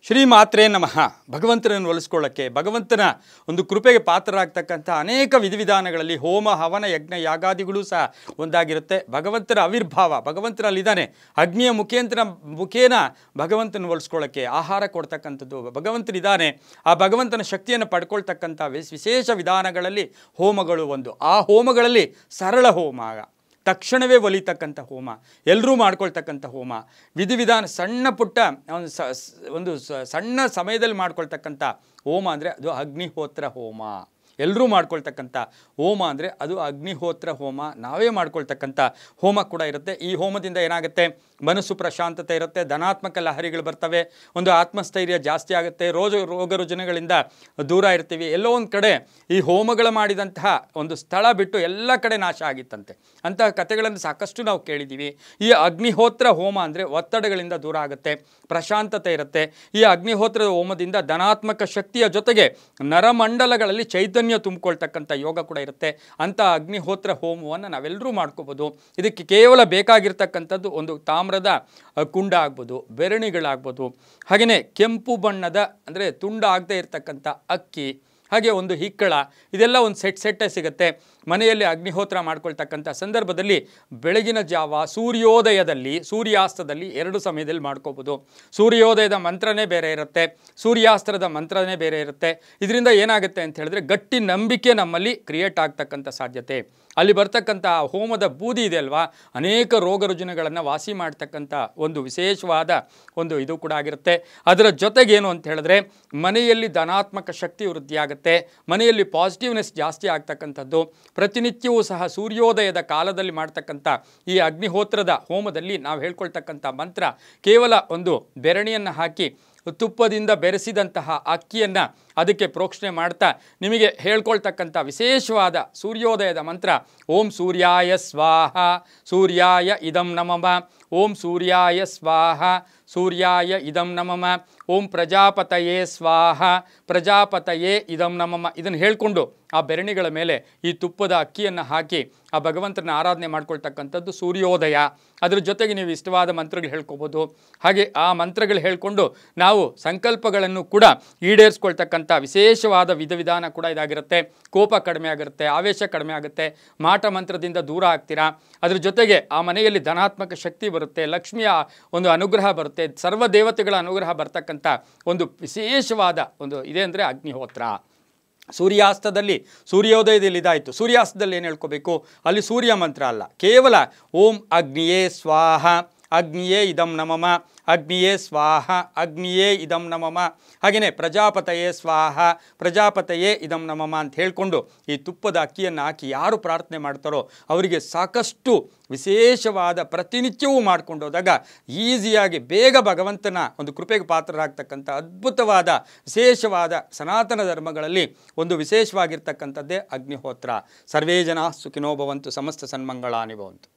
ಶ್ರೀ ಮಾತ್ರೇ ನಮಃ. ಭಗವಂತನನ್ನು ಒಲಿಸ್ಕೊಳ್ಳೋಕ್ಕೆ, ಭಗವಂತನ ಒಂದು ಕೃಪೆಗೆ ಪಾತ್ರರಾಗ್ತಕ್ಕಂಥ ಅನೇಕ ವಿಧಿವಿಧಾನಗಳಲ್ಲಿ ಹೋಮ ಹವನ ಯಜ್ಞ ಯಾಗಾದಿಗಳು ಸಹ ಒಂದಾಗಿರುತ್ತೆ. ಭಗವಂತನ ಆವಿರ್ಭಾವ ಭಗವಂತನಲ್ಲಿದ್ದಾನೆ. ಅಗ್ನಿಯ ಮುಖೇನ ಭಗವಂತನ ಒಲಿಸ್ಕೊಳ್ಳೋಕ್ಕೆ ಆಹಾರ ಕೊಡ್ತಕ್ಕಂಥದ್ದು ಭಗವಂತನಿದ್ದಾನೆ. ಆ ಭಗವಂತನ ಶಕ್ತಿಯನ್ನು ಪಡ್ಕೊಳ್ತಕ್ಕಂಥ ವಿಶೇಷ ವಿಧಾನಗಳಲ್ಲಿ ಹೋಮಗಳು ಒಂದು. ಆ ಹೋಮಗಳಲ್ಲಿ ಸರಳ ಹೋಮ, ತಕ್ಷಣವೇ ಒಲಿತಕ್ಕಂಥ ಹೋಮ, ಎಲ್ಲರೂ ಮಾಡ್ಕೊಳ್ತಕ್ಕಂಥ ಹೋಮ, ವಿಧಿವಿಧಾನ ಸಣ್ಣ ಪುಟ್ಟ ಒಂದು ಸಣ್ಣ ಸಮಯದಲ್ಲಿ ಮಾಡ್ಕೊಳ್ತಕ್ಕಂಥ ಹೋಮ ಅಂದರೆ ಅದು ಅಗ್ನಿಹೋತ್ರ ಹೋಮ. ಎಲ್ಲರೂ ಮಾಡ್ಕೊಳ್ತಕ್ಕಂಥ ಹೋಮ ಅಂದರೆ ಅದು ಅಗ್ನಿಹೋತ್ರ ಹೋಮ. ನಾವೇ ಮಾಡ್ಕೊಳ್ತಕ್ಕಂಥ ಹೋಮ ಕೂಡ ಇರುತ್ತೆ. ಈ ಹೋಮದಿಂದ ಏನಾಗುತ್ತೆ, ಮನಸ್ಸು ಪ್ರಶಾಂತತೆ ಇರುತ್ತೆ, ಧನಾತ್ಮಕ ಲಹರಿಗಳು ಬರ್ತವೆ, ಒಂದು ಆತ್ಮಸ್ಥೈರ್ಯ ಜಾಸ್ತಿ ಆಗುತ್ತೆ, ರೋಗ ರುಜಿನಗಳಿಂದ ದೂರ ಇರ್ತೀವಿ. ಎಲ್ಲೋ ಒಂದು ಕಡೆ ಈ ಹೋಮಗಳು ಮಾಡಿದಂತಹ ಒಂದು ಸ್ಥಳ ಬಿಟ್ಟು ಎಲ್ಲ ಕಡೆ ನಾಶ ಆಗಿತ್ತಂತೆ. ಅಂತಹ ಕಥೆಗಳನ್ನು ಸಾಕಷ್ಟು ನಾವು ಕೇಳಿದ್ದೀವಿ. ಈ ಅಗ್ನಿಹೋತ್ರ ಹೋಮ ಅಂದರೆ ಒತ್ತಡಗಳಿಂದ ದೂರ ಆಗುತ್ತೆ, ಪ್ರಶಾಂತತೆ ಇರುತ್ತೆ. ಈ ಅಗ್ನಿಹೋತ್ರದ ಹೋಮದಿಂದ ಧನಾತ್ಮಕ ಶಕ್ತಿಯ ಜೊತೆಗೆ ನರಮಂಡಲಗಳಲ್ಲಿ ಚೈತನ್ಯ ತುಂಬಿಕೊಳ್ತಕ್ಕಂಥ ಯೋಗ ಕೂಡ ಇರುತ್ತೆ. ಅಂಥ ಅಗ್ನಿಹೋತ್ರ ಹೋಮವನ್ನು ನಾವೆಲ್ಲರೂ ಮಾಡ್ಕೋಬೋದು. ಇದಕ್ಕೆ ಕೇವಲ ಬೇಕಾಗಿರ್ತಕ್ಕಂಥದ್ದು ಒಂದು ತಾಮ್ರದ ಕುಂಡ ಆಗ್ಬೋದು, ಬೆರಣಿಗಳಾಗ್ಬೋದು, ಹಾಗೆಯೇ ಕೆಂಪು ಬಣ್ಣದ ಅಂದರೆ ತುಂಡ ಆಗದೆ ಇರತಕ್ಕಂಥ ಅಕ್ಕಿ, ಹಾಗೆ ಒಂದು ಹಿಕ್ಕಳ, ಇದೆಲ್ಲ ಒಂದು ಸೆಟ್ಟೇ ಸಿಗುತ್ತೆ. ಮನೆಯಲ್ಲಿ ಅಗ್ನಿಹೋತ್ರ ಮಾಡ್ಕೊಳ್ತಕ್ಕಂಥ ಸಂದರ್ಭದಲ್ಲಿ ಬೆಳಗಿನ ಜಾವ ಸೂರ್ಯೋದಯದಲ್ಲಿ ಸೂರ್ಯಾಸ್ತದಲ್ಲಿ ಎರಡು ಸಮಯದಲ್ಲಿ ಮಾಡ್ಕೋಬೋದು. ಸೂರ್ಯೋದಯದ ಮಂತ್ರನೇ ಬೇರೆ ಇರುತ್ತೆ, ಸೂರ್ಯಾಸ್ತದ ಮಂತ್ರನೇ ಬೇರೆ ಇರುತ್ತೆ. ಇದರಿಂದ ಏನಾಗುತ್ತೆ ಅಂತ ಹೇಳಿದ್ರೆ ಗಟ್ಟಿ ನಂಬಿಕೆ ನಮ್ಮಲ್ಲಿ ಕ್ರಿಯೇಟ್ ಆಗ್ತಕ್ಕಂಥ ಸಾಧ್ಯತೆ. ಅಲ್ಲಿ ಬರ್ತಕ್ಕಂಥ ಹೋಮದ ಬೂದಿ ಇದೆ ಅಲ್ವಾ, ಅನೇಕ ರೋಗ ರುಜಿನಗಳನ್ನು ವಾಸಿ ಮಾಡ್ತಕ್ಕಂಥ ಒಂದು ವಿಶೇಷವಾದ ಒಂದು ಇದು ಕೂಡ ಆಗಿರುತ್ತೆ. ಅದರ ಜೊತೆಗೇನು ಅಂತ ಹೇಳಿದ್ರೆ ಮನೆಯಲ್ಲಿ ಧನಾತ್ಮಕ ಶಕ್ತಿ ವೃದ್ಧಿಯಾಗುತ್ತೆ, ಮನೆಯಲ್ಲಿ ಪಾಸಿಟಿವ್ನೆಸ್ ಜಾಸ್ತಿ ಆಗ್ತಕ್ಕಂಥದ್ದು. ಪ್ರತಿನಿತ್ಯವೂ ಸಹ ಸೂರ್ಯೋದಯದ ಕಾಲದಲ್ಲಿ ಮಾಡ್ತಕ್ಕಂಥ ಈ ಅಗ್ನಿಹೋತ್ರದ ಹೋಮದಲ್ಲಿ ನಾವು ಹೇಳ್ಕೊಳ್ತಕ್ಕಂಥ ಮಂತ್ರ ಕೇವಲ ಒಂದು ಬೆರಣಿಯನ್ನು ಹಾಕಿ ತುಪ್ಪದಿಂದ ಬೆರೆಸಿದಂತಹ ಅಕ್ಕಿಯನ್ನು ಅದಕ್ಕೆ ಪ್ರೋಕ್ಷಣೆ ಮಾಡ್ತಾ ನಿಮಗೆ ಹೇಳ್ಕೊಳ್ತಕ್ಕಂಥ ವಿಶೇಷವಾದ ಸೂರ್ಯೋದಯದ ಮಂತ್ರ ಓಂ ಸೂರ್ಯಾಯ ಸ್ವಾಹ ಸೂರ್ಯಾಯ ಇದಂ ನಮಃ, ಓಂ ಸೂರ್ಯಾಯ ಸ್ವಾಹ ಸೂರ್ಯಾಯ ಇದಂ ನಮಃ, ಓಂ ಪ್ರಜಾಪತಯೇ ಸ್ವಾಹ ಪ್ರಜಾಪತಯೇ ಇದಂ ನಮಃ. ಇದನ್ನು ಹೇಳ್ಕೊಂಡು ಆ ಬೆರಣಿಗಳ ಮೇಲೆ ಈ ತುಪ್ಪದ ಅಕ್ಕಿಯನ್ನು ಹಾಕಿ ಆ ಭಗವಂತನ ಆರಾಧನೆ ಮಾಡ್ಕೊಳ್ತಕ್ಕಂಥದ್ದು ಸೂರ್ಯೋದಯ. ಅದ್ರ ಜೊತೆಗೆ ನೀವು ಇಷ್ಟವಾದ ಮಂತ್ರಗಳು ಹೇಳ್ಕೊಬೋದು. ಹಾಗೆ ಆ ಮಂತ್ರಗಳು ಹೇಳ್ಕೊಂಡು ನಾವು ಸಂಕಲ್ಪಗಳನ್ನು ಕೂಡ ಈಡೇರಿಸ್ಕೊಳ್ತಕ್ಕಂಥ ವಿಶೇಷವಾದ ವಿಧಾನ ಕೂಡ ಇದಾಗಿರುತ್ತೆ. ಕೋಪ ಕಡಿಮೆ ಆಗಿರುತ್ತೆ, ಆವೇಶ ಕಡಿಮೆ ಆಗುತ್ತೆ, ಮಾಟ ಮಂತ್ರದಿಂದ ದೂರ ಆಗ್ತೀರಾ. ಅದ್ರ ಜೊತೆಗೆ ಆ ಮನೆಯಲ್ಲಿ ಧನಾತ್ಮಕ ಶಕ್ತಿ ಬರುತ್ತೆ, ಲಕ್ಷ್ಮಿಯ ಒಂದು ಅನುಗ್ರಹ ಬರುತ್ತೆ, ಸರ್ವ ದೇವತೆಗಳ ಅನುಗ್ರಹ ಬರ್ತಕ್ಕಂಥ ಒಂದು ವಿಶೇಷವಾದ ಒಂದು ಇದೆ ಅಂದರೆ ಅಗ್ನಿಹೋತ್ರ. ಸೂರ್ಯಾಸ್ತದಲ್ಲಿ ಸೂರ್ಯೋದಯದಲ್ಲಿ ಇದಾಯಿತು, ಸೂರ್ಯಾಸ್ತದಲ್ಲಿ ಏನು ಹೇಳ್ಕೋಬೇಕು, ಅಲ್ಲಿ ಸೂರ್ಯ ಮಂತ್ರ ಅಲ್ಲ, ಕೇವಲ ಓಂ ಅಗ್ನಿಯೇ ಸ್ವಾಹ ಅಗ್ನಿಯೇ ಇದಂ ನಮಃ, ಅಗ್ನಿಯೇ ಸ್ವಾಹ ಅಗ್ನಿಯೇ ಇದಂ ನಮಃ, ಹಾಗೆಯೇ ಪ್ರಜಾಪತಯೇ ಸ್ವಾಹ ಪ್ರಜಾಪತಯೇ ಇದಂ ನಮಃ ಅಂತ ಹೇಳಿಕೊಂಡು ಈ ತುಪ್ಪದ ಅಕ್ಕಿಯನ್ನು ಹಾಕಿ ಯಾರು ಪ್ರಾರ್ಥನೆ ಮಾಡ್ತಾರೋ ಅವರಿಗೆ ಸಾಕಷ್ಟು ವಿಶೇಷವಾದ ಪ್ರತಿನಿತ್ಯವೂ ಮಾಡ್ಕೊಂಡು ಹೋದಾಗ ಈಸಿಯಾಗಿ ಬೇಗ ಭಗವಂತನ ಒಂದು ಕೃಪೆಗೆ ಪಾತ್ರರಾಗ್ತಕ್ಕಂಥ ಅದ್ಭುತವಾದ ವಿಶೇಷವಾದ ಸನಾತನ ಧರ್ಮಗಳಲ್ಲಿ ಒಂದು ವಿಶೇಷವಾಗಿರ್ತಕ್ಕಂಥದ್ದೇ ಅಗ್ನಿಹೋತ್ರ. ಸರ್ವೇ ಜನಾಃ ಸುಖಿನೋ ಭವಂತು, ಸಮಸ್ತ ಸನ್ಮಂಗಳಾನಿ ಭವಂತು.